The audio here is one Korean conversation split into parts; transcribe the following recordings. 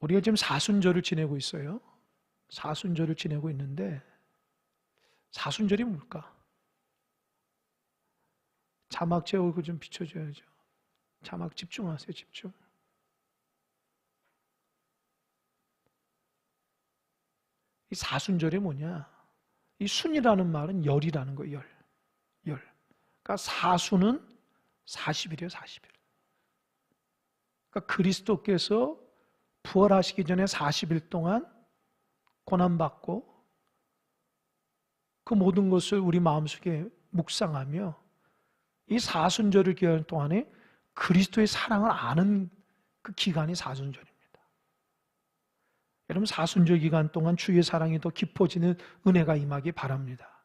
우리가 지금 사순절을 지내고 있어요. 사순절을 지내고 있는데 사순절이 뭘까? 자막 제 얼굴 좀 비춰줘야죠. 자막 집중하세요. 집중. 이 사순절이 뭐냐? 이 순이라는 말은 열이라는 거예요. 열. 그러니까 사순은 40일이에요. 40일. 그러니까 그리스도께서 부활하시기 전에 40일 동안 고난받고 그 모든 것을 우리 마음속에 묵상하며 이 사순절을 기간 동안에 그리스도의 사랑을 아는 그 기간이 사순절입니다. 여러분 사순절 기간 동안 주의 사랑이 더 깊어지는 은혜가 임하기 바랍니다.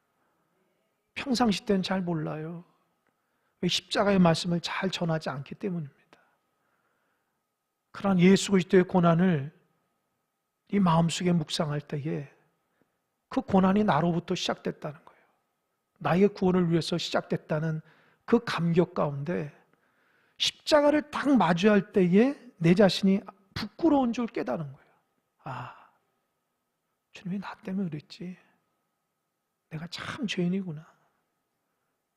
평상시 때는 잘 몰라요. 왜 십자가의 말씀을 잘 전하지 않기 때문입니다. 그러나 예수 그리스도의 고난을 이 마음속에 묵상할 때에 그 고난이 나로부터 시작됐다는 거예요. 나의 구원을 위해서 시작됐다는 그 감격 가운데 십자가를 딱 마주할 때에 내 자신이 부끄러운 줄 깨달은 거예요. 아, 주님이 나 때문에 그랬지. 내가 참 죄인이구나.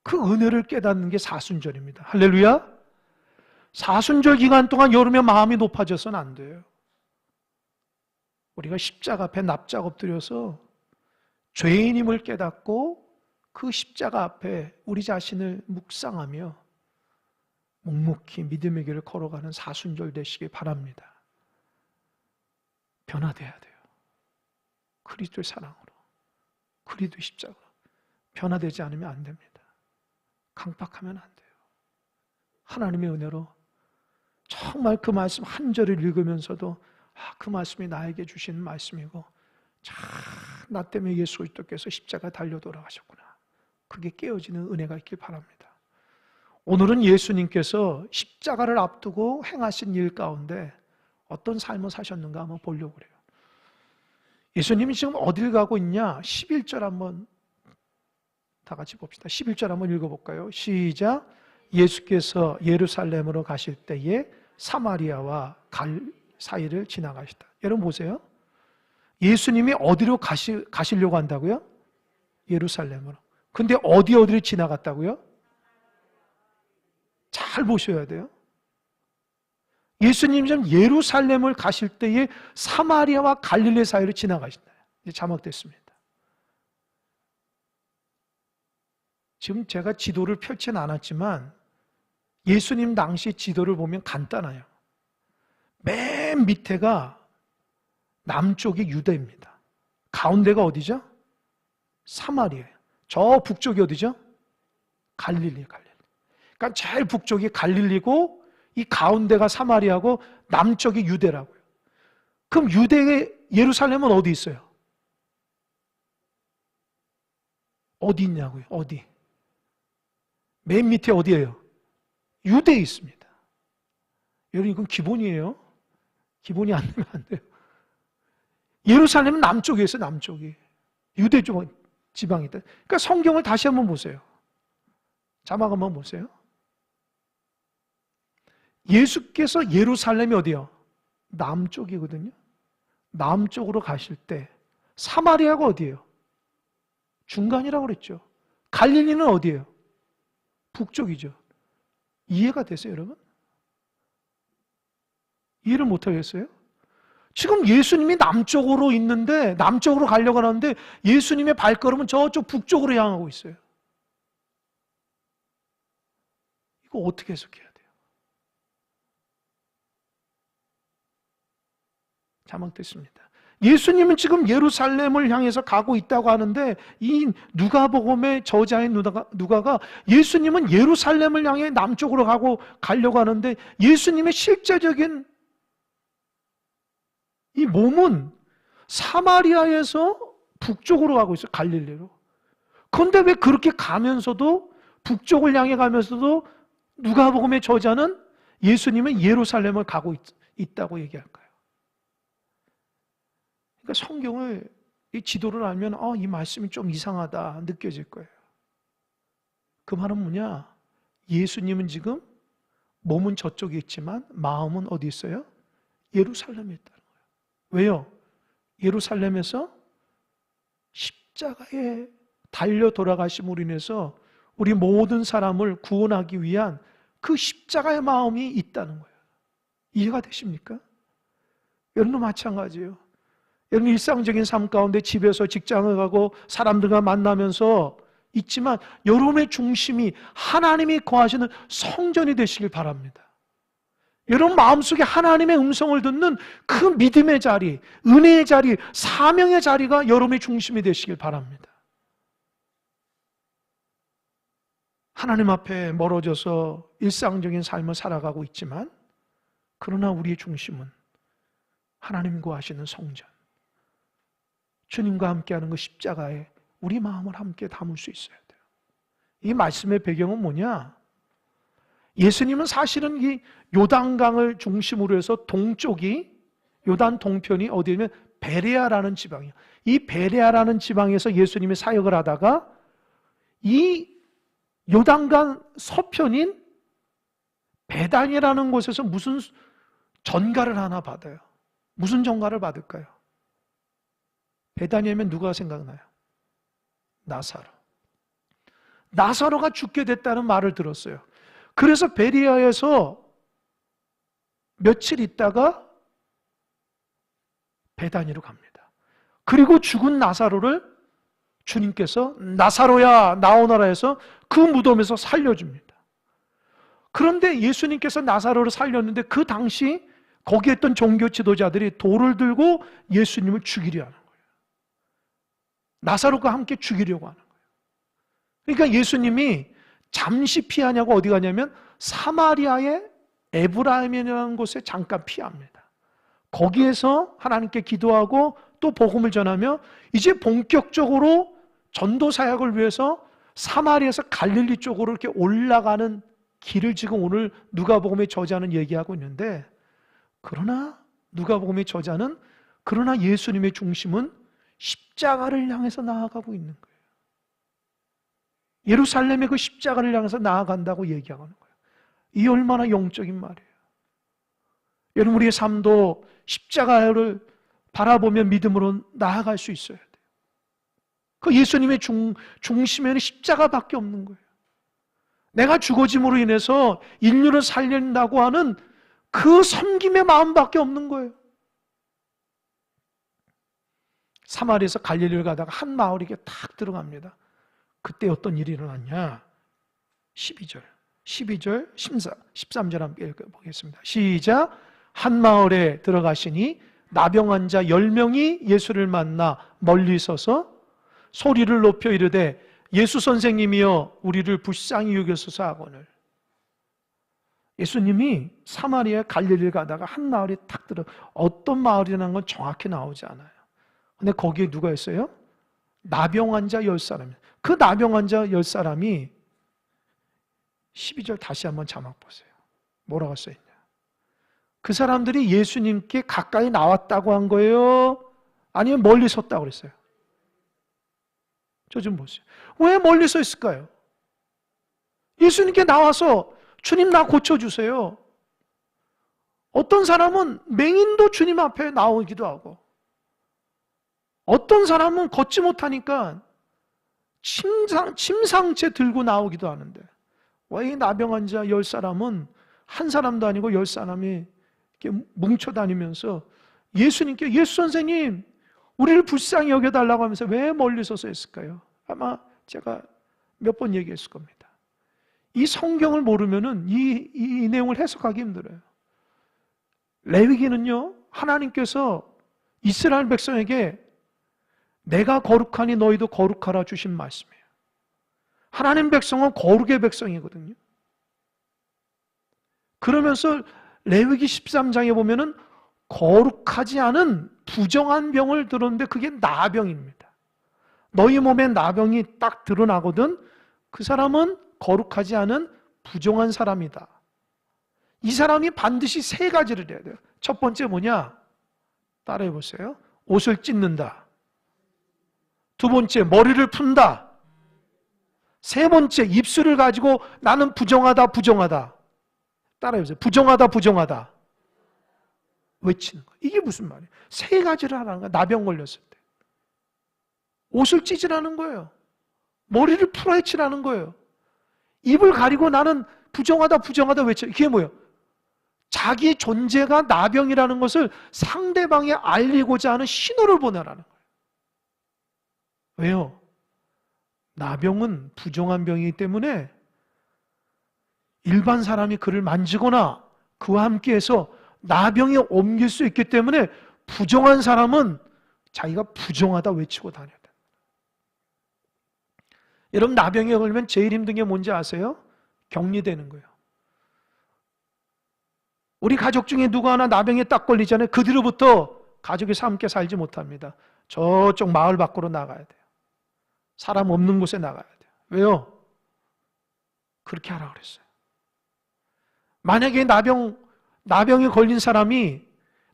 그 은혜를 깨닫는 게 사순절입니다. 할렐루야. 사순절 기간 동안 여름에 마음이 높아져서는 안 돼요. 우리가 십자가 앞에 납작 엎드려서 죄인임을 깨닫고 그 십자가 앞에 우리 자신을 묵상하며 묵묵히 믿음의 길을 걸어가는 사순절 되시기 바랍니다. 변화돼야 돼요. 그리스도의 사랑으로, 그리스도의 십자가로 변화되지 않으면 안 됩니다. 강박하면 안 돼요. 하나님의 은혜로 정말 그 말씀 한 절을 읽으면서도 그 말씀이 나에게 주시는 말씀이고 나 때문에 예수 그리스도께서 십자가 달려 돌아가셨구나. 그게 깨어지는 은혜가 있길 바랍니다. 오늘은 예수님께서 십자가를 앞두고 행하신 일 가운데 어떤 삶을 사셨는가 한번 보려고 그래요. 예수님이 지금 어딜 가고 있냐? 11절 한번 다 같이 봅시다. 11절 한번 읽어볼까요? 시작. 예수께서 예루살렘으로 가실 때에 사마리아와 갈 사이를 지나가시다. 여러분 보세요. 예수님이 어디로 가시려고 한다고요? 예루살렘으로. 근데 어디를 지나갔다고요? 잘 보셔야 돼요. 예수님이 좀 예루살렘을 가실 때에 사마리아와 갈릴리 사이를 지나가신다. 이제 자막됐습니다. 지금 제가 지도를 펼치는 않았지만 예수님 당시 지도를 보면 간단해요. 맨 밑에가 남쪽이 유대입니다. 가운데가 어디죠? 사마리아예요. 저 북쪽이 어디죠? 갈릴리예요. 그러니까 제일 북쪽이 갈릴리고 이 가운데가 사마리아고 남쪽이 유대라고요. 그럼 유대의 예루살렘은 어디 있어요? 어디 있냐고요? 어디? 맨 밑에 어디예요? 유대에 있습니다. 여러분 이건 기본이에요. 기본이 안 되면 안 돼요. 예루살렘은 남쪽에 있어요. 남쪽이. 유대 지방이다. 그러니까 성경을 다시 한번 보세요. 자막 한번 보세요. 예수께서 예루살렘이 어디요? 남쪽이거든요. 남쪽으로 가실 때 사마리아가 어디예요? 중간이라고 그랬죠. 갈릴리는 어디예요? 북쪽이죠. 이해가 되세요, 여러분? 이해를 못하겠어요? 지금 예수님이 남쪽으로 있는데 남쪽으로 가려고 하는데 예수님의 발걸음은 저쪽 북쪽으로 향하고 있어요. 이거 어떻게 해석해야 돼요? 자막됐습니다. 예수님은 지금 예루살렘을 향해서 가고 있다고 하는데 이 누가복음의 저자인 누가가 예수님은 예루살렘을 향해 남쪽으로 가려고 하는데 예수님의 실제적인 이 몸은 사마리아에서 북쪽으로 가고 있어요. 갈릴리로. 그런데 왜 그렇게 가면서도 북쪽을 향해 가면서도 누가복음의 저자는 예수님은 예루살렘을 가고 있다고 얘기할까요? 그러니까 성경을 이 지도를 알면 이 말씀이 좀 이상하다 느껴질 거예요. 그 말은 뭐냐? 예수님은 지금 몸은 저쪽에 있지만 마음은 어디 있어요? 예루살렘에 있다는 거예요. 왜요? 예루살렘에서 십자가에 달려 돌아가심으로 인해서 우리 모든 사람을 구원하기 위한 그 십자가의 마음이 있다는 거예요. 이해가 되십니까? 여러분도 마찬가지예요. 여러분 일상적인 삶 가운데 집에서 직장을 가고 사람들과 만나면서 있지만 여러분의 중심이 하나님이 거하시는 성전이 되시길 바랍니다. 여러분 마음속에 하나님의 음성을 듣는 그 믿음의 자리, 은혜의 자리, 사명의 자리가 여러분의 중심이 되시길 바랍니다. 하나님 앞에 멀어져서 일상적인 삶을 살아가고 있지만 그러나 우리의 중심은 하나님 거하시는 성전, 주님과 함께하는 그 십자가에 우리 마음을 함께 담을 수 있어야 돼요. 이 말씀의 배경은 뭐냐? 예수님은 사실은 이 요단강을 중심으로 해서 동쪽이, 요단 동편이 어디냐면 베레아라는 지방이에요. 이 베레아라는 지방에서 예수님이 사역을 하다가 이 요단강 서편인 베단이라는 곳에서 무슨 전가를 하나 받아요. 무슨 전가를 받을까요? 베다니하면 누가 생각나요? 나사로. 나사로가 죽게 됐다는 말을 들었어요. 그래서 베리아에서 며칠 있다가 베다니로 갑니다. 그리고 죽은 나사로를 주님께서 나사로야 나오너라 해서 그 무덤에서 살려줍니다. 그런데 예수님께서 나사로를 살렸는데 그 당시 거기에 있던 종교 지도자들이 돌을 들고 예수님을 죽이려 하는 거예요. 나사로가 함께 죽이려고 하는 거예요. 그러니까 예수님이 잠시 피하냐고 어디 가냐면 사마리아의 에브라임이라는 곳에 잠깐 피합니다. 거기에서 하나님께 기도하고 또 복음을 전하며 이제 본격적으로 전도 사역을 위해서 사마리아에서 갈릴리 쪽으로 이렇게 올라가는 길을 지금 오늘 누가복음의 저자는 얘기하고 있는데, 그러나 누가복음의 저자는 그러나 예수님의 중심은 십자가를 향해서 나아가고 있는 거예요. 예루살렘의 그 십자가를 향해서 나아간다고 얘기하는 거예요. 이 얼마나 영적인 말이에요. 여러분 우리의 삶도 십자가를 바라보며 믿음으로 나아갈 수 있어야 돼요. 그 예수님의 중심에는 십자가밖에 없는 거예요. 내가 죽어짐으로 인해서 인류를 살린다고 하는 그 섬김의 마음밖에 없는 거예요. 사마리아에서 갈릴리를 가다가 한 마을에 탁 들어갑니다. 그때 어떤 일이 일어났냐? 12절, 13절 함께 읽어보겠습니다. 시작. 한 마을에 들어가시니 나병 자 10명이 예수를 만나 멀리 서서 소리를 높여 이르되 예수 선생님이여 우리를 불쌍히 여기소서 하거늘. 예수님이 사마리아 갈릴리를 가다가 한 마을에 탁 들어, 어떤 마을이라는 건 정확히 나오지 않아요. 근데 거기에 누가 있어요? 나병 환자 10사람. 그 나병 환자 10사람이 12절 다시 한번 자막 보세요. 뭐라고 써있냐? 그 사람들이 예수님께 가까이 나왔다고 한 거예요? 아니면 멀리 섰다고 그랬어요? 저 좀 보세요. 왜 멀리 서 있을까요? 예수님께 나와서 주님 나 고쳐주세요. 어떤 사람은 맹인도 주님 앞에 나오기도 하고, 어떤 사람은 걷지 못하니까 침상채 들고 나오기도 하는데, 왜 이 나병 환자 10사람은 한 사람도 아니고 10사람이 이렇게 뭉쳐다니면서 예수님께 예수 선생님 우리를 불쌍히 여겨달라고 하면서 왜 멀리 서서 했을까요? 아마 제가 몇 번 얘기했을 겁니다. 이 성경을 모르면은 이 내용을 해석하기 힘들어요. 레위기는요, 하나님께서 이스라엘 백성에게 내가 거룩하니 너희도 거룩하라 주신 말씀이에요. 하나님 백성은 거룩의 백성이거든요. 그러면서 레위기 13장에 보면은 거룩하지 않은 부정한 병을 들었는데 그게 나병입니다. 너희 몸에 나병이 딱 드러나거든. 그 사람은 거룩하지 않은 부정한 사람이다. 이 사람이 반드시 3가지를 해야 돼요. 첫 번째 뭐냐? 따라해 보세요. 옷을 찢는다. 두 번째 머리를 푼다. 세 번째 입술을 가지고 나는 부정하다. 따라해 보세요. 부정하다. 외치는 거예요. 이게 무슨 말이에요? 세 가지를 하라는 거예요. 나병 걸렸을 때. 옷을 찢으라는 거예요. 머리를 풀어헤치라는 거예요. 입을 가리고 나는 부정하다 부정하다 외쳐. 이게 뭐예요? 자기 존재가 나병이라는 것을 상대방에 알리고자 하는 신호를 보내라는 거예요. 왜요? 나병은 부정한 병이기 때문에 일반 사람이 그를 만지거나 그와 함께해서 나병이 옮길 수 있기 때문에 부정한 사람은 자기가 부정하다 외치고 다녀야 돼요. 여러분, 나병에 걸리면 제일 힘든 게 뭔지 아세요? 격리되는 거예요. 우리 가족 중에 누구 하나 나병에 딱 걸리잖아요. 그 뒤로부터 가족에서 함께 살지 못합니다. 저쪽 마을 밖으로 나가야 돼요. 사람 없는 곳에 나가야 돼요. 왜요? 그렇게 하라고 그랬어요. 만약에 나병에 걸린 사람이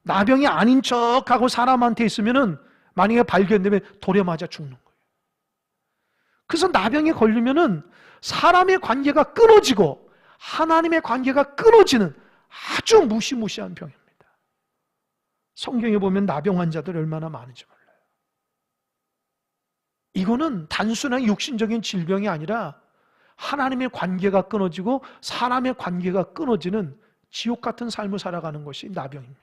나병이 아닌 척하고 사람한테 있으면은 만약에 발견되면 돌에 맞아 죽는 거예요. 그래서 나병에 걸리면은 사람의 관계가 끊어지고 하나님의 관계가 끊어지는 아주 무시무시한 병입니다. 성경에 보면 나병 환자들 얼마나 많은지 몰라요. 이거는 단순한 육신적인 질병이 아니라 하나님의 관계가 끊어지고 사람의 관계가 끊어지는 지옥 같은 삶을 살아가는 것이 나병입니다.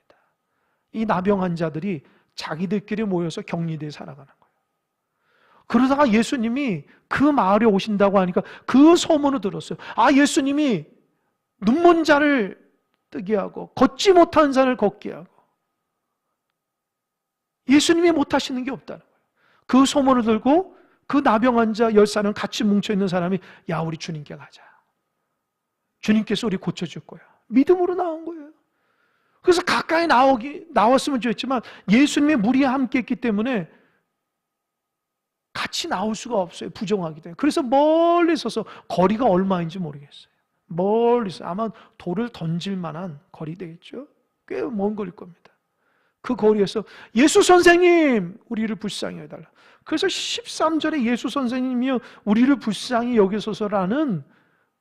이 나병 환자들이 자기들끼리 모여서 격리되어 살아가는 거예요. 그러다가 예수님이 그 마을에 오신다고 하니까 그 소문을 들었어요. 아, 예수님이 눈먼 자를 뜨게 하고 걷지 못한 자를 걷게 하고 예수님이 못하시는 게 없다는 거예요. 그 소문을 들고 그 나병 환자 10사람 같이 뭉쳐있는 사람이 야, 우리 주님께 가자. 주님께서 우리 고쳐줄 거야. 믿음으로 나온 거예요. 그래서 가까이 나왔으면 좋겠지만 예수님의 무리에 함께 했기 때문에 같이 나올 수가 없어요. 부정하기 때문에. 그래서 멀리 서서 거리가 얼마인지 모르겠어요. 멀리서 아마 돌을 던질 만한 거리 되겠죠. 꽤 먼 거리일 겁니다. 그 거리에서 예수 선생님 우리를 불쌍히 해달라. 그래서 13절에 예수 선생님이여 우리를 불쌍히 여기소서라는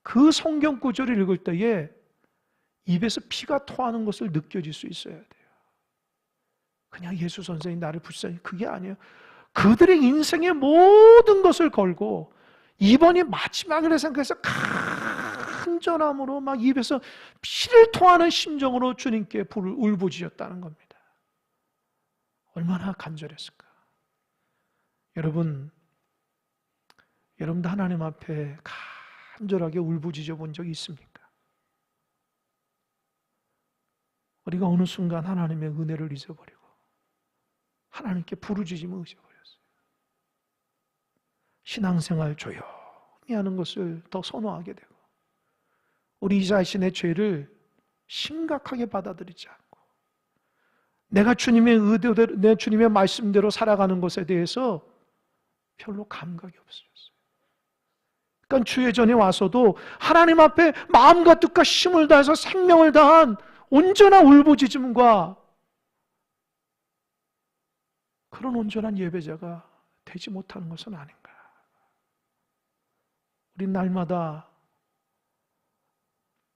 그 성경 구절을 읽을 때에 입에서 피가 토하는 것을 느껴질 수 있어야 돼요. 그냥 예수 선생님 나를 불쌍히, 그게 아니에요. 그들의 인생의 모든 것을 걸고 이번이 마지막이라 생각해서 간절함으로 막 입에서 피를 토하는 심정으로 주님께 울부짖었다는 겁니다. 얼마나 간절했을까. 여러분도 하나님 앞에 간절하게 울부짖어 본 적이 있습니까? 우리가 어느 순간 하나님의 은혜를 잊어버리고 하나님께 부르짖음을 잊어버렸어요. 신앙생활 조용히 하는 것을 더 선호하게 되고 우리 자신의 죄를 심각하게 받아들이지 않고 내가 주님의 의도대로, 내 주님의 말씀대로 살아가는 것에 대해서 별로 감각이 없어졌어요. 그러니까 주의 전에 와서도 하나님 앞에 마음과 뜻과 힘을 다해서 생명을 다한 온전한 울부짖음과 그런 온전한 예배자가 되지 못하는 것은 아닌가. 우리 날마다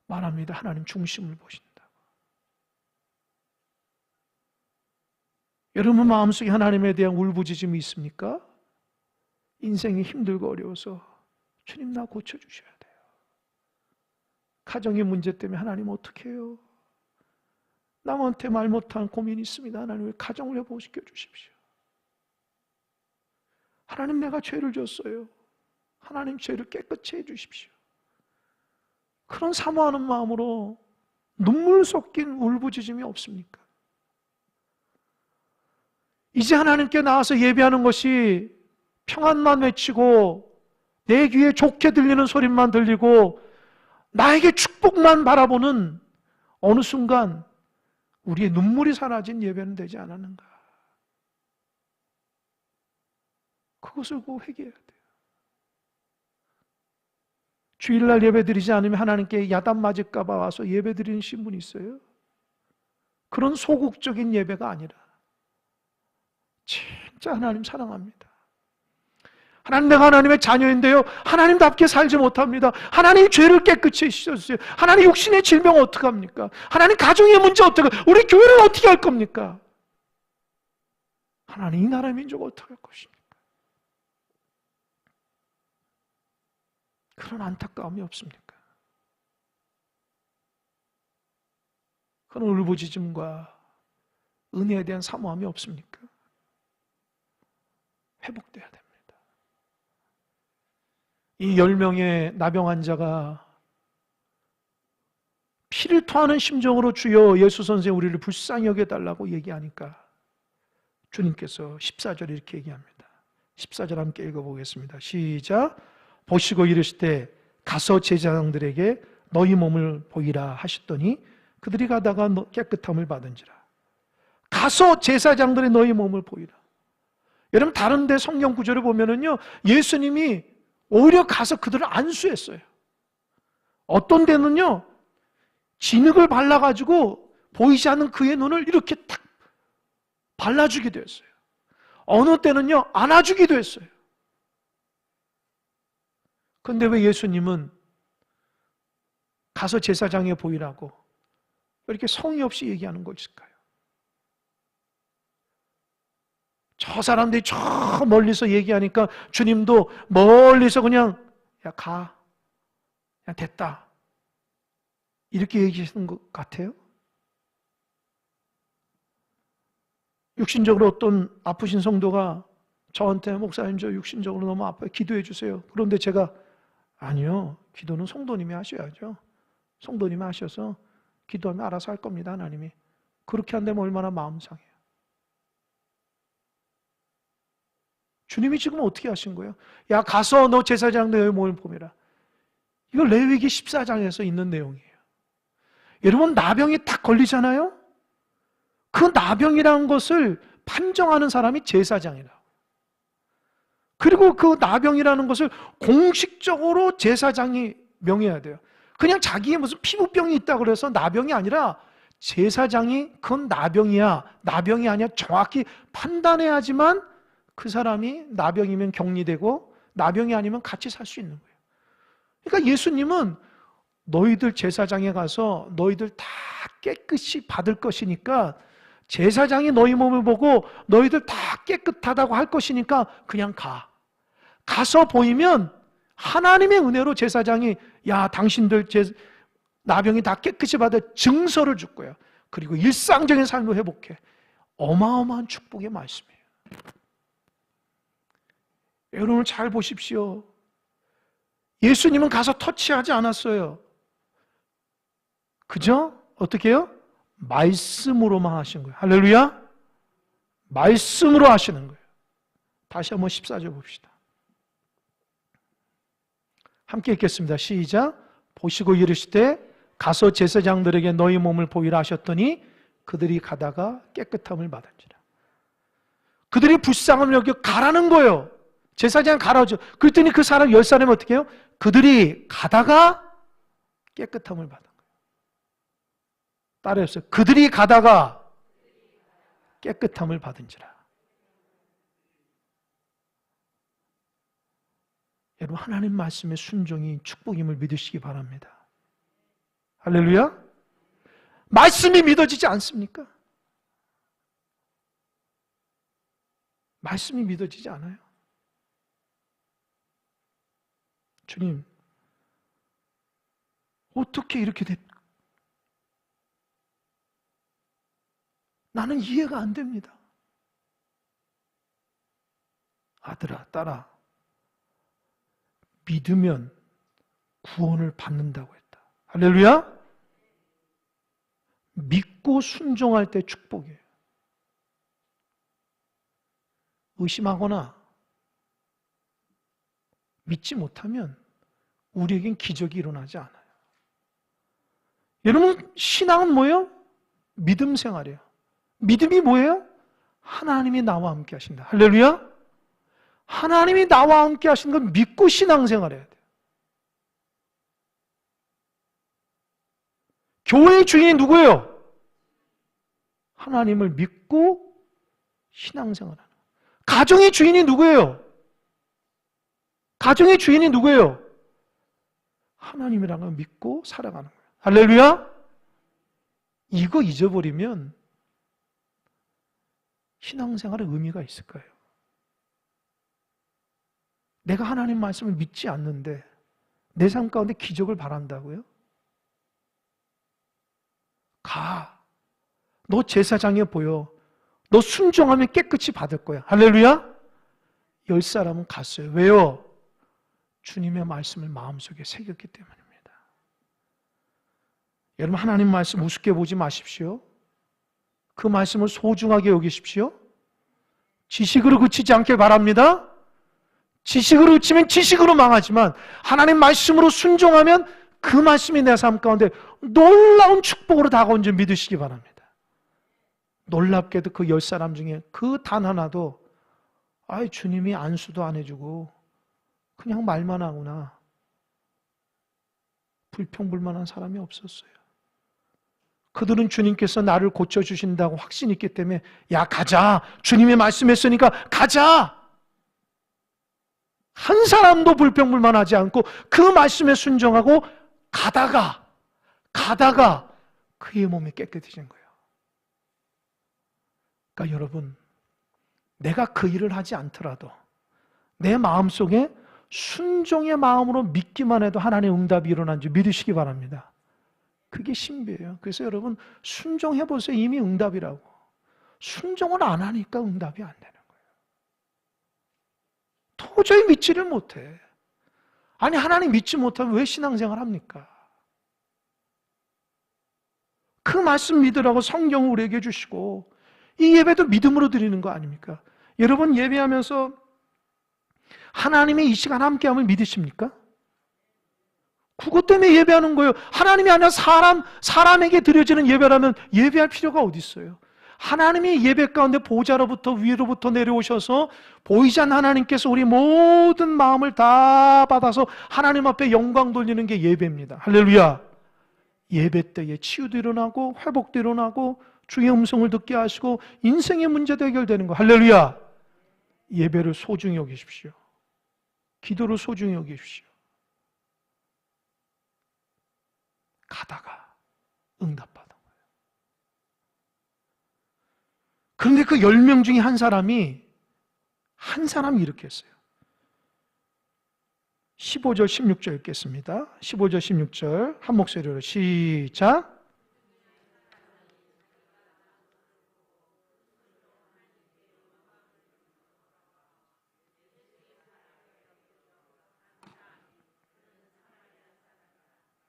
말합니다. 하나님 중심을 보신다고. 여러분 마음속에 하나님에 대한 울부짖음이 있습니까? 인생이 힘들고 어려워서 주님 나 고쳐주셔야 돼요. 가정의 문제 때문에 하나님 어떻게 해요? 남한테 말 못한 고민이 있습니다. 하나님 왜 가정을 회복시켜 주십시오. 하나님 내가 죄를 졌어요. 하나님 죄를 깨끗이 해주십시오. 그런 사모하는 마음으로 눈물 섞인 울부짖음이 없습니까? 이제 하나님께 나와서 예배하는 것이 평안만 외치고 내 귀에 좋게 들리는 소리만 들리고 나에게 축복만 바라보는 어느 순간 우리의 눈물이 사라진 예배는 되지 않았는가? 그것을 꼭 회개해야 돼요. 주일날 예배드리지 않으면 하나님께 야단 맞을까 봐 와서 예배드리는 신분이 있어요? 그런 소극적인 예배가 아니라 진짜 하나님 사랑합니다. 하나님, 내가 하나님의 자녀인데요, 하나님답게 살지 못합니다. 하나님, 죄를 깨끗이 씻어주세요. 하나님, 육신의 질병 어떡합니까? 하나님, 가정의 문제 어떡합니까? 우리 교회는 어떻게 할 겁니까? 하나님, 이 나라의 민족 어떻게 할 것입니까? 그런 안타까움이 없습니까? 그런 울부짖음과 은혜에 대한 사모함이 없습니까? 회복돼야 됩니다. 이 10명의 나병 환자가 피를 토하는 심정으로 주여 예수 선생 우리를 불쌍히 여겨달라고 얘기하니까 주님께서 14절에 이렇게 얘기합니다. 14절 함께 읽어보겠습니다. 시작. 보시고 이르시되 가서 제사장들에게 너희 몸을 보이라 하셨더니 그들이 가다가 깨끗함을 받은지라. 가서 제사장들의 너희 몸을 보이라. 여러분, 다른 데 성경 구절을 보면은요, 예수님이 오히려 가서 그들을 안수했어요. 어떤 데는요, 진흙을 발라가지고 보이지 않는 그의 눈을 이렇게 탁 발라주기도 했어요. 어느 때는요, 안아주기도 했어요. 그런데 왜 예수님은 가서 제사장에 보이라고 이렇게 성의 없이 얘기하는 것일까요? 저 사람들이 저 멀리서 얘기하니까 주님도 멀리서 그냥 야, 가. 그냥 됐다. 이렇게 얘기하시는 것 같아요? 육신적으로 어떤 아프신 성도가 저한테 목사님 저 육신적으로 너무 아파요. 기도해 주세요. 그런데 제가 아니요. 기도는 성도님이 하셔야죠. 성도님이 하셔서 기도하면 알아서 할 겁니다. 하나님이. 그렇게 한다면 얼마나 마음 상해요. 주님이 지금 어떻게 하신 거예요? 야, 가서 너 제사장 너의 몸을 보매라. 이거 레위기 14장에서 있는 내용이에요. 여러분, 나병이 딱 걸리잖아요? 그 나병이라는 것을 판정하는 사람이 제사장이라고. 그리고 그 나병이라는 것을 공식적으로 제사장이 명해야 돼요. 그냥 자기의 무슨 피부병이 있다고 그래서 나병이 아니라 제사장이 그건 나병이야, 나병이 아니야 정확히 판단해야지만 그 사람이 나병이면 격리되고 나병이 아니면 같이 살 수 있는 거예요. 그러니까 예수님은 너희들 제사장에 가서 너희들 다 깨끗이 받을 것이니까 제사장이 너희 몸을 보고 너희들 다 깨끗하다고 할 것이니까 그냥 가. 가서 보이면 하나님의 은혜로 제사장이 야, 당신들 나병이 다 깨끗이 받아 증서를 줄 거야. 그리고 일상적인 삶을 회복해. 어마어마한 축복의 말씀이에요. 여러분 잘 보십시오. 예수님은 가서 터치하지 않았어요. 그죠? 어떻게 해요? 말씀으로만 하신 거예요. 할렐루야? 말씀으로 하시는 거예요. 다시 한번 14절 봅시다. 함께 읽겠습니다. 시작. 보시고 이르시되 가서 제사장들에게 너희 몸을 보이라 하셨더니 그들이 가다가 깨끗함을 받은지라. 그들이 불쌍함을 여겨 가라는 거예요. 제사장 가라죠. 그랬더니 그 사람 10사람이 어떻게 해요? 그들이 가다가 깨끗함을 받은 거예요. 따라했어요. 그들이 가다가 깨끗함을 받은지라. 여러분, 하나님 말씀의 순종이 축복임을 믿으시기 바랍니다. 할렐루야? 말씀이 믿어지지 않습니까? 말씀이 믿어지지 않아요. 주님, 어떻게 이렇게 됩니까? 나는 이해가 안 됩니다. 아들아, 딸아, 믿으면 구원을 받는다고 했다. 할렐루야? 믿고 순종할 때 축복이에요. 의심하거나 믿지 못하면 우리에겐 기적이 일어나지 않아요. 여러분, 신앙은 뭐예요? 믿음 생활이에요. 믿음이 뭐예요? 하나님이 나와 함께 하신다. 할렐루야? 하나님이 나와 함께 하시는 건 믿고 신앙생활 해야 돼요. 교회의 주인이 누구예요? 하나님을 믿고 신앙생활하는 거예요. 가정의 주인이 누구예요? 가정의 주인이 누구예요? 하나님이라는 걸 믿고 살아가는 거예요. 할렐루야! 이거 잊어버리면 신앙생활에 의미가 있을까요? 내가 하나님 말씀을 믿지 않는데 내 삶 가운데 기적을 바란다고요? 가. 너 제사장에 보여. 너 순종하면 깨끗이 받을 거야. 할렐루야? 10사람은 갔어요. 왜요? 주님의 말씀을 마음속에 새겼기 때문입니다. 여러분, 하나님 말씀 우습게 보지 마십시오. 그 말씀을 소중하게 여기십시오. 지식으로 그치지 않길 바랍니다. 지식으로 그치면 지식으로 망하지만 하나님 말씀으로 순종하면 그 말씀이 내 삶 가운데 놀라운 축복으로 다가온 줄 믿으시기 바랍니다. 놀랍게도 그 10사람 중에 그 단 하나도 주님이 안수도 안 해주고 그냥 말만 하구나. 불평불만한 사람이 없었어요. 그들은 주님께서 나를 고쳐주신다고 확신이 있기 때문에 야 가자. 주님이 말씀했으니까 가자. 한 사람도 불평불만하지 않고 그 말씀에 순종하고 가다가 그의 몸이 깨끗해진 거예요. 그러니까 여러분, 내가 그 일을 하지 않더라도 내 마음속에 순종의 마음으로 믿기만 해도 하나님의 응답이 일어난 줄 믿으시기 바랍니다. 그게 신비예요. 그래서 여러분 순종해보세요. 이미 응답이라고. 순종을 안 하니까 응답이 안 되는 거예요. 도저히 믿지를 못해. 아니 하나님 믿지 못하면 왜 신앙생활 합니까? 그 말씀 믿으라고 성경을 우리에게 주시고 이 예배도 믿음으로 드리는 거 아닙니까? 여러분 예배하면서 하나님의 이 시간 함께함을 믿으십니까? 그것 때문에 예배하는 거예요. 하나님이 아니라 사람에게 드려지는 예배라면 예배할 필요가 어디 있어요? 하나님이 예배 가운데 보좌로부터 위로부터 내려오셔서 보이지 않는 하나님께서 우리 모든 마음을 다 받아서 하나님 앞에 영광 돌리는 게 예배입니다. 할렐루야! 예배 때에 치유도 일어나고 회복도 일어나고 주의 음성을 듣게 하시고 인생의 문제도 해결되는 거. 할렐루야! 예배를 소중히 여기십시오. 기도를 소중히 여기십시오. 가다가 응답받은 거예요. 그런데 그 10명 중에 한 사람이 이렇게 했어요. 15절 16절 읽겠습니다. 15절 16절 한 목소리로 시작.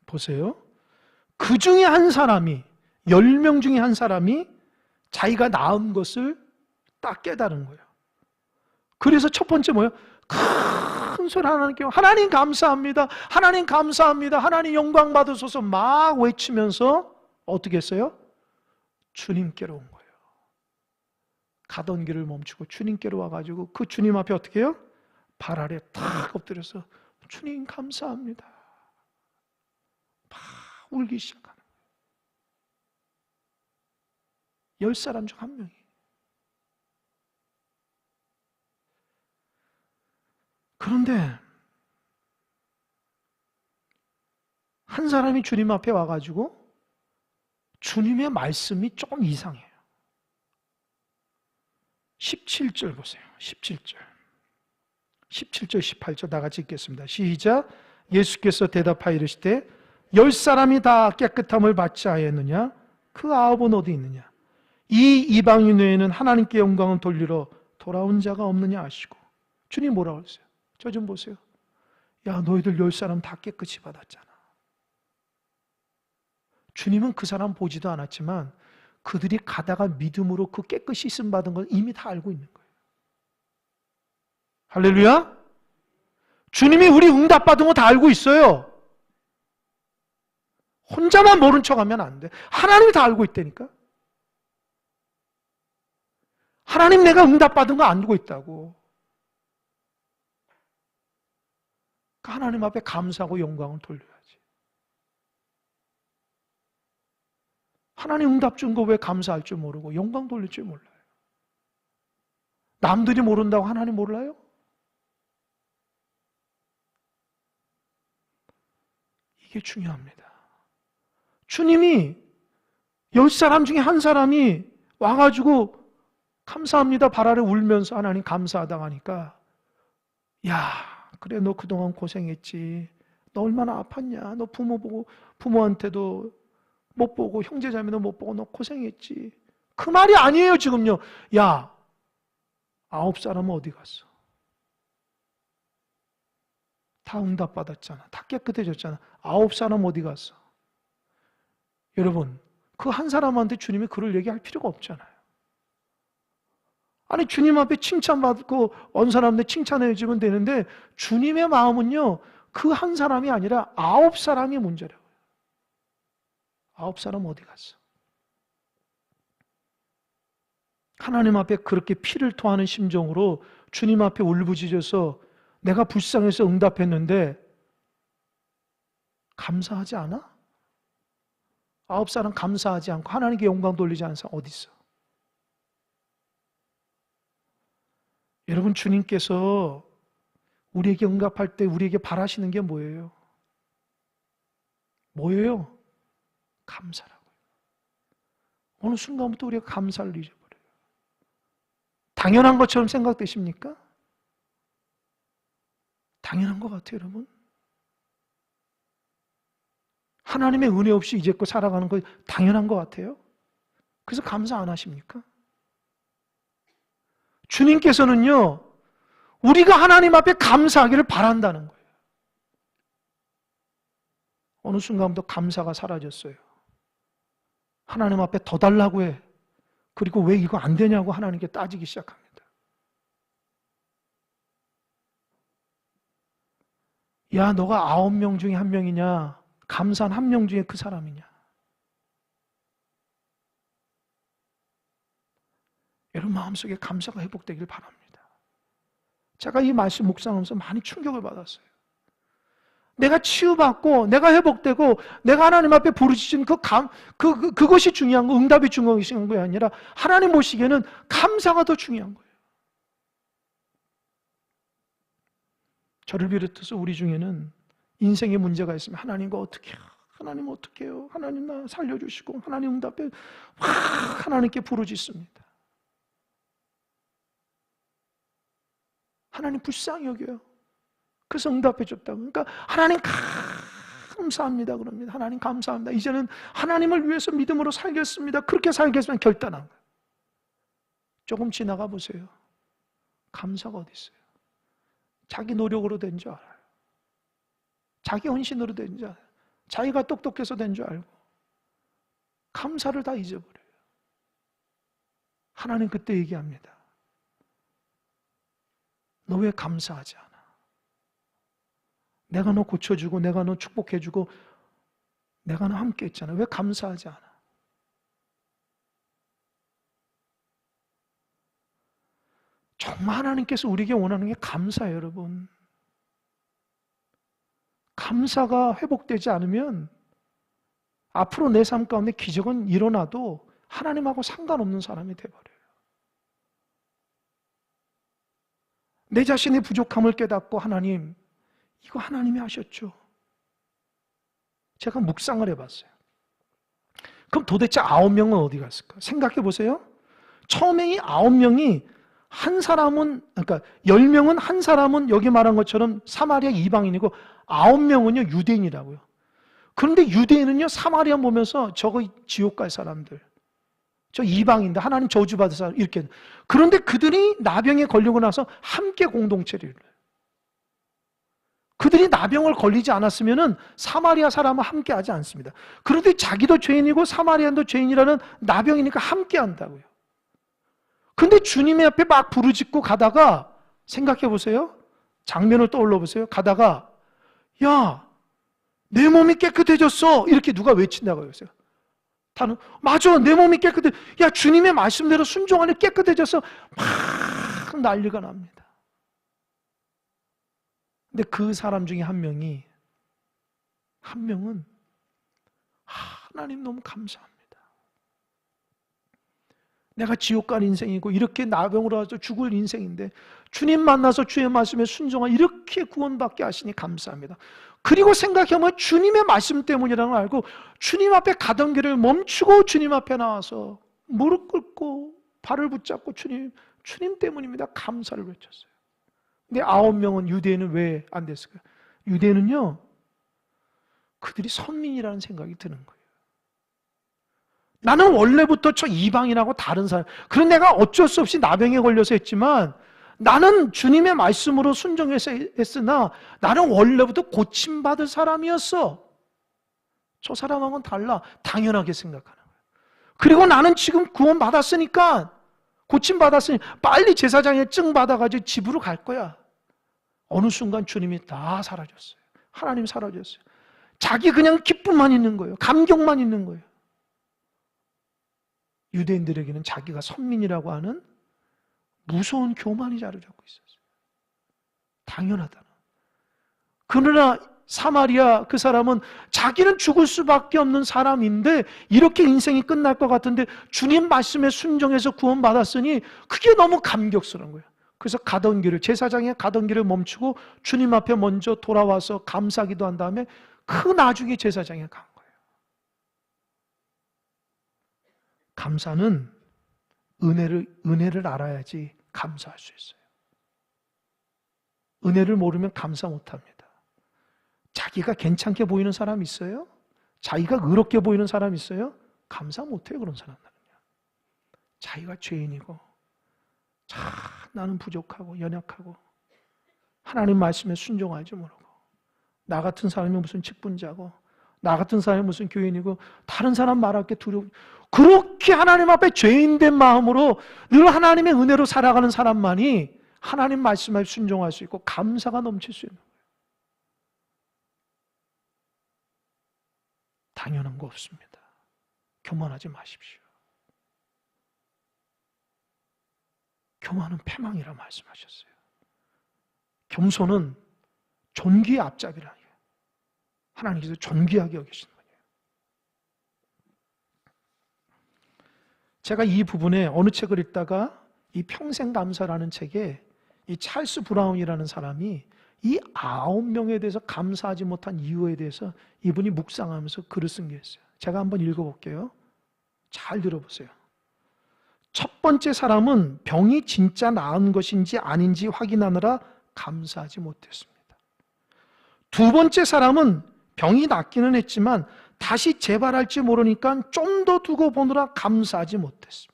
보세요. 그 중에 한 사람이 10명 중에 한 사람이 자기가 낳은 것을 딱 깨달은 거예요. 그래서 첫 번째 뭐예요? 큰 소리 하나님께 하나님 감사합니다. 하나님 감사합니다. 하나님 영광 받으소서 막 외치면서 어떻게 했어요? 주님께로 온 거예요. 가던 길을 멈추고 주님께로 와가지고 그 주님 앞에 어떻게 해요? 발 아래 탁 엎드려서 주님 감사합니다. 막 울기 시작하는 거예요. 10사람 중 한 명이. 그런데 한 사람이 주님 앞에 와가지고 주님의 말씀이 조금 이상해요. 17절 보세요. 17절 18절 다 같이 읽겠습니다. 시작. 예수께서 대답하여 이르시되 10사람이 다 깨끗함을 받지 아니하였느냐? 그 9은 어디 있느냐? 이 이방인 외에는 하나님께 영광을 돌리러 돌아온 자가 없느냐 하시고 주님 뭐라고 했어요? 저 좀 보세요. 야 너희들 10사람 다 깨끗이 받았잖아. 주님은 그 사람 보지도 않았지만 그들이 가다가 믿음으로 그 깨끗이 있음 받은 걸 이미 다 알고 있는 거예요. 할렐루야! 주님이 우리 응답 받은 거 다 알고 있어요. 혼자만 모른 척하면 안 돼. 하나님이 다 알고 있다니까. 하나님 내가 응답 받은 거 알고 있다고. 하나님 앞에 감사하고 영광을 돌려야지. 하나님 응답 준 거 왜 감사할 줄 모르고 영광 돌릴 줄 몰라요? 남들이 모른다고 하나님 몰라요? 이게 중요합니다. 주님이 10사람 중에 한 사람이 와가지고 감사합니다 발아래 울면서 하나님 감사하다고 하니까, 야, 그래 너 그동안 고생했지. 너 얼마나 아팠냐. 너 부모한테도 못 보고 형제자매도 못 보고 너 고생했지. 그 말이 아니에요 지금요. 야, 9사람은 어디 갔어? 다 응답받았잖아. 다 깨끗해졌잖아. 9사람 어디 갔어? 여러분, 그 한 사람한테 주님이 그럴 얘기할 필요가 없잖아요. 아니 주님 앞에 칭찬받고 온 사람한테 칭찬해 주면 되는데, 주님의 마음은요 그 한 사람이 아니라 9사람이 문제라고요. 9사람 어디 갔어? 하나님 앞에 그렇게 피를 토하는 심정으로 주님 앞에 울부짖어서 내가 불쌍해서 응답했는데 감사하지 않아? 9사람 감사하지 않고 하나님께 영광 돌리지 않은 사람 어디 있어? 여러분, 주님께서 우리에게 응답할 때 우리에게 바라시는 게 뭐예요? 뭐예요? 감사라고요. 어느 순간부터 우리가 감사를 잊어버려요. 당연한 것처럼 생각되십니까? 당연한 것 같아요, 여러분. 하나님의 은혜 없이 이제껏 살아가는 거 당연한 것 같아요. 그래서 감사 안 하십니까? 주님께서는요, 우리가 하나님 앞에 감사하기를 바란다는 거예요. 어느 순간부터 감사가 사라졌어요. 하나님 앞에 더 달라고 해. 그리고 왜 이거 안 되냐고 하나님께 따지기 시작합니다. 야, 너가 9명 중에 1명이냐? 감사한 1명 중에 그 사람이냐? 여러분 마음속에 감사가 회복되길 바랍니다. 제가 이 말씀 묵상하면서 많이 충격을 받았어요. 내가 치유받고 내가 회복되고 내가 하나님 앞에 부르짖은 그것이 중요한 거, 응답이 중요한 게 아니라 하나님 보시기에는 감사가 더 중요한 거예요. 저를 비롯해서 우리 중에는 인생에 문제가 있으면 하나님과 어떻게 해요? 하나님 어떻게 해요? 하나님 나 살려주시고 하나님 응답해. 하나님께 부르짖습니다. 하나님 불쌍히 여겨요. 그래서 응답해 줬다고. 그러니까 하나님 감사합니다 그럽니다. 하나님 감사합니다. 이제는 하나님을 위해서 믿음으로 살겠습니다. 그렇게 살겠습니다. 결단한 거예요. 조금 지나가 보세요. 감사가 어디 있어요? 자기 노력으로 된 줄 알아요. 자기 헌신으로 된 줄 알아요. 자기가 똑똑해서 된 줄 알고 감사를 다 잊어버려요. 하나님 그때 얘기합니다. 너 왜 감사하지 않아? 내가 너 고쳐주고 내가 너 축복해주고 내가 너 함께 했잖아. 왜 감사하지 않아? 정말 하나님께서 우리에게 원하는 게 감사예요, 여러분. 감사가 회복되지 않으면 앞으로 내 삶 가운데 기적은 일어나도 하나님하고 상관없는 사람이 돼버려요. 내 자신의 부족함을 깨닫고 하나님, 이거 하나님이 하셨죠. 제가 묵상을 해봤어요. 그럼 도대체 9명은 어디 갔을까? 생각해 보세요. 처음에 이 9명이 한 사람은, 그러니까 10명은 한 사람은 여기 말한 것처럼 사마리아 이방인이고 9명은요 유대인이라고요. 그런데 유대인은요 사마리아 보면서 저거 지옥 갈 사람들, 저 이방인들, 하나님 저주받을 사람 이렇게. 그런데 그들이 나병에 걸리고 나서 함께 공동체를 이뤄요. 그들이 나병을 걸리지 않았으면 사마리아 사람은 함께 하지 않습니다. 그런데 자기도 죄인이고 사마리아도 죄인이라는 나병이니까 함께 한다고요. 근데 주님의 앞에 막 부르짖고 가다가 생각해 보세요. 장면을 떠올려 보세요. 가다가 야, 내 몸이 깨끗해졌어. 이렇게 누가 외친다고 했어요. 다는 맞아, 내 몸이 깨끗해. 야, 주님의 말씀대로 순종하니 깨끗해져서 막 난리가 납니다. 근데 그 사람 중에 한 명은 하나님 너무 감사합니다. 내가 지옥 갈 인생이고 이렇게 나병으로 와서 죽을 인생인데 주님 만나서 주의 말씀에 순종하 이렇게 구원받게 하시니 감사합니다. 그리고 생각해보면 주님의 말씀 때문이라는 걸 알고 주님 앞에 가던 길을 멈추고 주님 앞에 나와서 무릎 꿇고 발을 붙잡고 주님 때문입니다. 감사를 외쳤어요. 근데 9명은 유대인은 왜 안 됐을까요? 유대인은요, 그들이 선민이라는 생각이 드는 거예요. 나는 원래부터 저 이방인하고 다른 사람, 그런 내가 어쩔 수 없이 나병에 걸려서 했지만 나는 주님의 말씀으로 순종해서 했으나 나는 원래부터 고침받을 사람이었어. 저 사람하고는 달라. 당연하게 생각하는 거예요. 그리고 나는 지금 구원받았으니까, 고침받았으니 빨리 제사장의 증 받아가지고 집으로 갈 거야. 어느 순간 주님이 다 사라졌어요. 하나님 사라졌어요. 자기 그냥 기쁨만 있는 거예요. 감격만 있는 거예요. 유대인들에게는 자기가 선민이라고 하는 무서운 교만이 자리 잡고 있었어요. 당연하다. 그러나 사마리아 그 사람은 자기는 죽을 수밖에 없는 사람인데 이렇게 인생이 끝날 것 같은데 주님 말씀에 순종해서 구원받았으니 그게 너무 감격스러운 거예요. 그래서 가던 길을, 제사장의 가던 길을 멈추고 주님 앞에 먼저 돌아와서 감사기도 한 다음에 그 나중에 제사장에 간 거예요. 감사는 은혜를 알아야지 감사할 수 있어요. 은혜를 모르면 감사 못합니다. 자기가 괜찮게 보이는 사람 있어요? 자기가 의롭게 보이는 사람 있어요? 감사 못해요, 그런 사람들은요. 자기가 죄인이고 나는 부족하고 연약하고 하나님 말씀에 순종하지 모르고 나 같은 사람이 무슨 직분자고 나 같은 사람이 무슨 교인이고 다른 사람 말할 게 두려워. 그렇게 하나님 앞에 죄인된 마음으로 늘 하나님의 은혜로 살아가는 사람만이 하나님 말씀에 순종할 수 있고 감사가 넘칠 수 있는 거예요. 당연한 거 없습니다. 교만하지 마십시오. 교만은 패망이라 말씀하셨어요. 겸손은 존귀의 앞잡이라. 하나님께서 존귀하게 여기시는 거예요. 제가 이 부분에 어느 책을 읽다가 이 평생감사라는 책에 이 찰스 브라운이라는 사람이 이 9명에 대해서 감사하지 못한 이유에 대해서 이분이 묵상하면서 글을 쓴 게 있어요. 제가 한번 읽어볼게요. 잘 들어보세요. 첫 번째 사람은 병이 진짜 나은 것인지 아닌지 확인하느라 감사하지 못했습니다. 두 번째 사람은 병이 낫기는 했지만 다시 재발할지 모르니까 좀 더 두고 보느라 감사하지 못했습니다.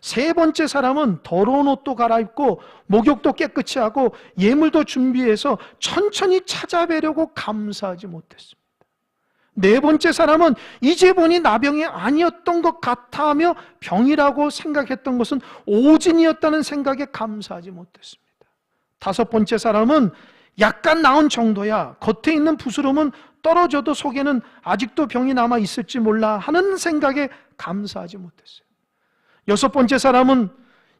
세 번째 사람은 더러운 옷도 갈아입고 목욕도 깨끗이 하고 예물도 준비해서 천천히 찾아뵈려고 감사하지 못했습니다. 네 번째 사람은 이제 보니 나병이 아니었던 것 같아 하며 병이라고 생각했던 것은 오진이었다는 생각에 감사하지 못했습니다. 다섯 번째 사람은 약간 나은 정도야, 겉에 있는 부스럼은 떨어져도 속에는 아직도 병이 남아 있을지 몰라 하는 생각에 감사하지 못했어요. 여섯 번째 사람은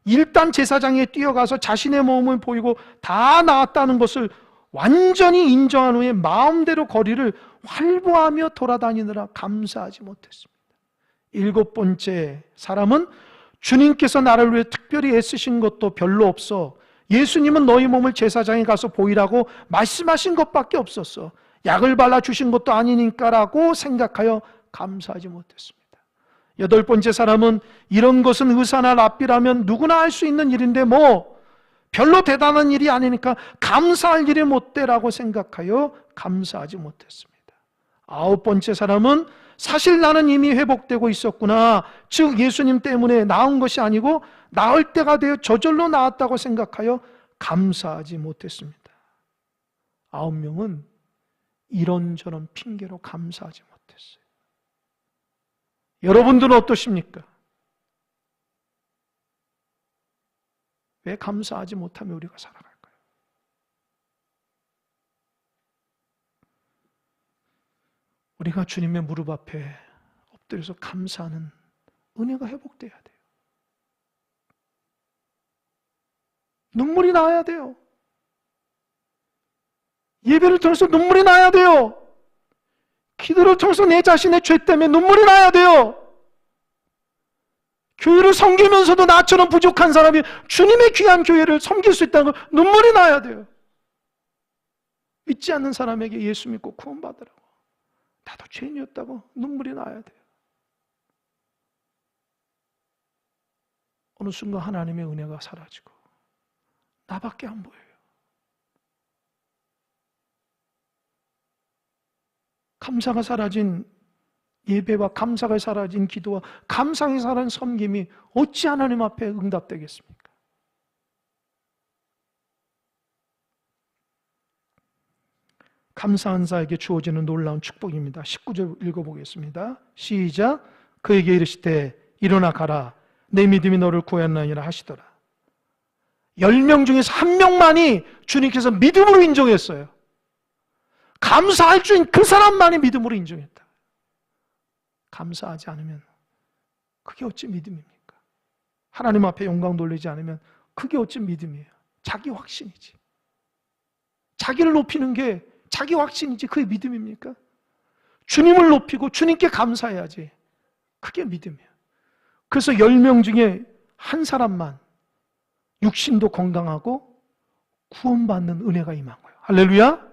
일단 제사장에 뛰어가서 자신의 몸을 보이고 다 나았다는 것을 완전히 인정한 후에 마음대로 거리를 활보하며 돌아다니느라 감사하지 못했습니다. 일곱 번째 사람은 주님께서 나를 위해 특별히 애쓰신 것도 별로 없어. 예수님은 너희 몸을 제사장에 가서 보이라고 말씀하신 것밖에 없었어. 약을 발라주신 것도 아니니까라고 생각하여 감사하지 못했습니다. 여덟 번째 사람은 이런 것은 의사나 랍비라면 누구나 할 수 있는 일인데 뭐 별로 대단한 일이 아니니까 감사할 일이 못되라고 생각하여 감사하지 못했습니다. 아홉 번째 사람은 사실 나는 이미 회복되고 있었구나. 즉 예수님 때문에 나은 것이 아니고 나을 때가 되어 저절로 나았다고 생각하여 감사하지 못했습니다. 9명은 이런저런 핑계로 감사하지 못했어요. 여러분들은 어떠십니까? 왜 감사하지 못하며 우리가 살아갈까요? 우리가 주님의 무릎 앞에 엎드려서 감사하는 은혜가 회복돼야 돼요. 눈물이 나야 돼요. 예배를 통해서 눈물이 나야 돼요. 기도를 통해서 내 자신의 죄 때문에 눈물이 나야 돼요. 교회를 섬기면서도 나처럼 부족한 사람이 주님의 귀한 교회를 섬길 수 있다는 걸 눈물이 나야 돼요. 믿지 않는 사람에게 예수 믿고 구원받으라고, 나도 죄인이었다고 눈물이 나야 돼요. 어느 순간 하나님의 은혜가 사라지고 나밖에 안 보여요. 감사가 사라진 예배와 감사가 사라진 기도와 감사가 사라진 섬김이 어찌 하나님 앞에 응답되겠습니까? 감사한 자에게 주어지는 놀라운 축복입니다. 19절 읽어보겠습니다. 시작. 그에게 이르시되 일어나 가라, 내 믿음이 너를 구하였나이다 하시더라. 10명 중에서 1명만이 주님께서 믿음으로 인정했어요. 감사할 줄인 그 사람만이 믿음으로 인정했다. 감사하지 않으면 그게 어찌 믿음입니까? 하나님 앞에 영광 돌리지 않으면 그게 어찌 믿음이에요? 자기 확신이지. 자기를 높이는 게 자기 확신이지 그게 믿음입니까? 주님을 높이고 주님께 감사해야지 그게 믿음이에요. 그래서 10명 중에 한 사람만 육신도 건강하고 구원받는 은혜가 임한 거예요. 할렐루야.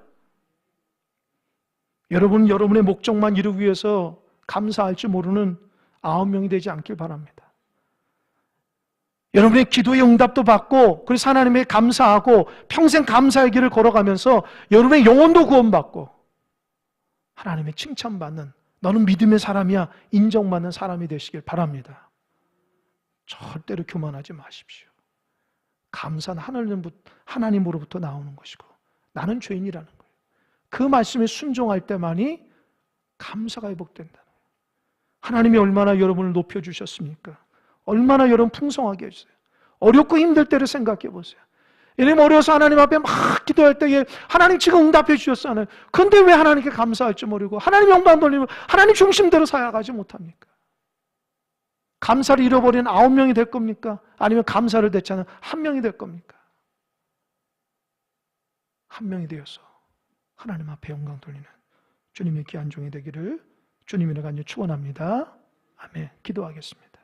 여러분, 여러분의 목적만 이루기 위해서 감사할 줄 모르는 9명이 되지 않길 바랍니다. 여러분의 기도의 응답도 받고 그래서 하나님께 감사하고 평생 감사의 길을 걸어가면서 여러분의 영혼도 구원받고 하나님의 칭찬받는, 너는 믿음의 사람이야, 인정받는 사람이 되시길 바랍니다. 절대로 교만하지 마십시오. 감사는 하나님으로부터 나오는 것이고 나는 죄인이라는 거예요. 그 말씀에 순종할 때만이 감사가 회복된다는 거예요. 하나님이 얼마나 여러분을 높여주셨습니까? 얼마나 여러분 풍성하게 해주세요. 어렵고 힘들 때를 생각해 보세요. 예를 어려서 하나님 앞에 막 기도할 때에 하나님 지금 응답해 주셨잖아요. 그런데 왜 하나님께 감사할 줄 모르고 하나님 영광 돌리면 하나님 중심대로 살아가지 못합니까? 감사를 잃어버린 9명이 될 겁니까? 아니면 감사를 대체하는 1명이 될 겁니까? 1명이 되어서 하나님 앞에 영광 돌리는 주님의 귀한 종이 되기를 주님이라 간절히 축원합니다. 아멘. 기도하겠습니다.